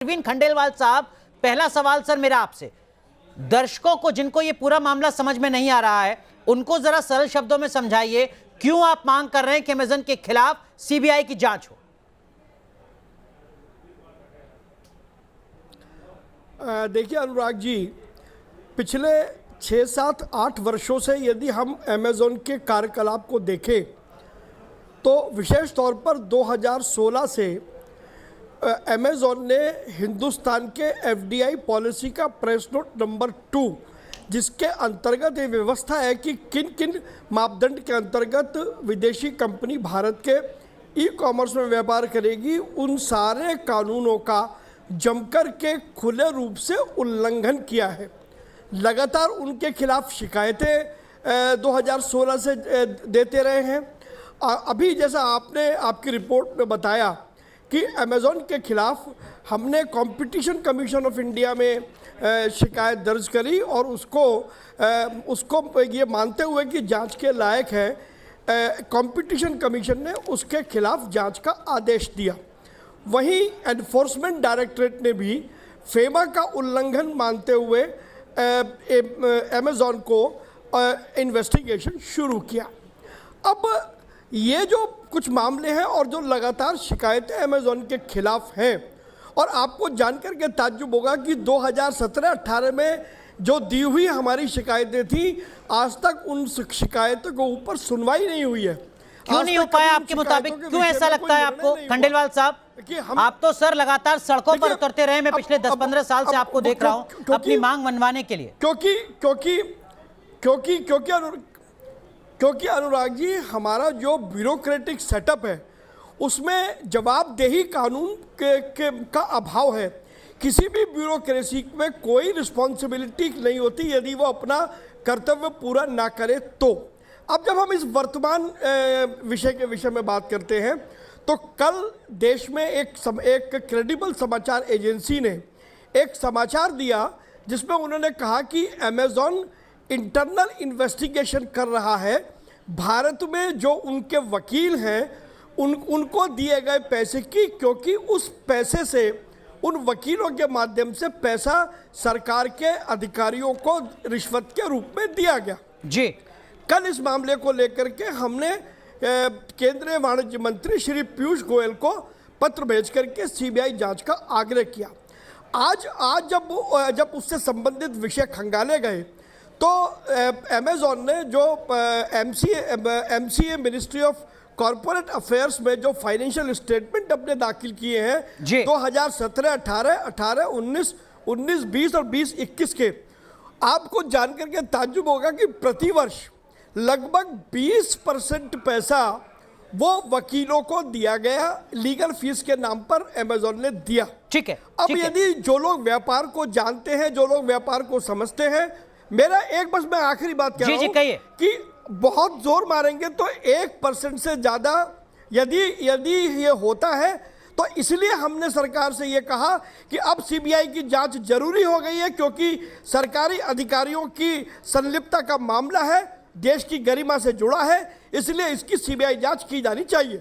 परवीन खंडेलवाल साहब, पहला सवाल सर मेरा आपसे, दर्शकों को जिनको ये पूरा मामला समझ में नहीं आ रहा है उनको जरा सरल शब्दों में समझाइए क्यों आप मांग कर रहे हैं कि अमेजन के खिलाफ सीबीआई की जांच हो। देखिए अनुराग जी, पिछले 6, 7, 8 वर्षों से यदि हम अमेजन के कार्यकलाप को देखें तो विशेष तौर पर 2016 से अमेजन ने हिंदुस्तान के एफडीआई पॉलिसी का प्रेस नोट नंबर 2, जिसके अंतर्गत ये व्यवस्था है कि किन किन मापदंड के अंतर्गत विदेशी कंपनी भारत के ई कॉमर्स में व्यापार करेगी, उन सारे कानूनों का जमकर के खुले रूप से उल्लंघन किया है। लगातार उनके खिलाफ शिकायतें 2016 से देते रहे हैं। अभी जैसा आपने आपकी रिपोर्ट में बताया कि अमेजन के खिलाफ हमने कंपटीशन कमीशन ऑफ इंडिया में शिकायत दर्ज करी और उसको ये मानते हुए कि जांच के लायक है, कंपटीशन कमीशन ने उसके खिलाफ जांच का आदेश दिया। वहीं एनफोर्समेंट डायरेक्टरेट ने भी फेमा का उल्लंघन मानते हुए अमेजन को इन्वेस्टिगेशन शुरू किया। अब ये जो कुछ मामले हैं और जो लगातार शिकायतें अमेजन के खिलाफ हैं, और आपको जानकर के ताज्जुब होगा कि 2017-18 में जो दी हुई हमारी शिकायतें थी, आज तक उन शिकायतों के ऊपर सुनवाई नहीं हुई है। क्यों नहीं हो पाया आपके मुताबिक? क्यों ऐसा लगता है आपको खंडेलवाल साहब? आप तो सर लगातार सड़कों पर उतरते रहे, मैं पिछले 10-15 साल से आपको देख रहा हूं अपनी मांग मनवाने के लिए। क्योंकि अनुराग जी, हमारा जो ब्यूरोक्रेटिक सेटअप है उसमें जवाबदेही कानून का अभाव है। किसी भी ब्यूरोक्रेसी में कोई रिस्पॉन्सिबिलिटी नहीं होती यदि वो अपना कर्तव्य पूरा ना करे तो। अब जब हम इस वर्तमान विषय में बात करते हैं तो कल देश में एक क्रेडिबल समाचार एजेंसी ने एक समाचार दिया जिसमें उन्होंने कहा कि अमेजन इंटरनल इन्वेस्टिगेशन कर रहा है भारत में जो उनके वकील हैं उनको दिए गए पैसे की, क्योंकि उस पैसे से उन वकीलों के माध्यम से पैसा सरकार के अधिकारियों को रिश्वत के रूप में दिया गया। जी, कल इस मामले को लेकर के हमने केंद्रीय वाणिज्य मंत्री श्री पीयूष गोयल को पत्र भेज करके सीबीआई जांच का आग्रह किया। आज जब उससे संबंधित विषय खंगाले गए तो अमेजन ने जो MCA ministry of corporate affairs में जो फाइनेंशियल स्टेटमेंट अपने दाखिल किए हैं 2017, 18, 19, 20 और 20-21 के, आपको जानकर के ताज्जुब होगा कि प्रतिवर्ष लगभग 20% पैसा वो वकीलों को दिया गया, लीगल फीस के नाम पर अमेजन ने दिया। ठीक है। अब यदि जो लोग व्यापार को जानते हैं, जो लोग व्यापार को समझते हैं, मेरा मैं आखिरी बात कह रहा हूं कि बहुत जोर मारेंगे तो 1% से ज्यादा यदि ये होता है तो इसलिए हमने सरकार से ये कहा कि अब सीबीआई की जांच जरूरी हो गई है, क्योंकि सरकारी अधिकारियों की संलिप्तता का मामला है, देश की गरिमा से जुड़ा है, इसलिए इसकी सीबीआई जांच की जानी चाहिए।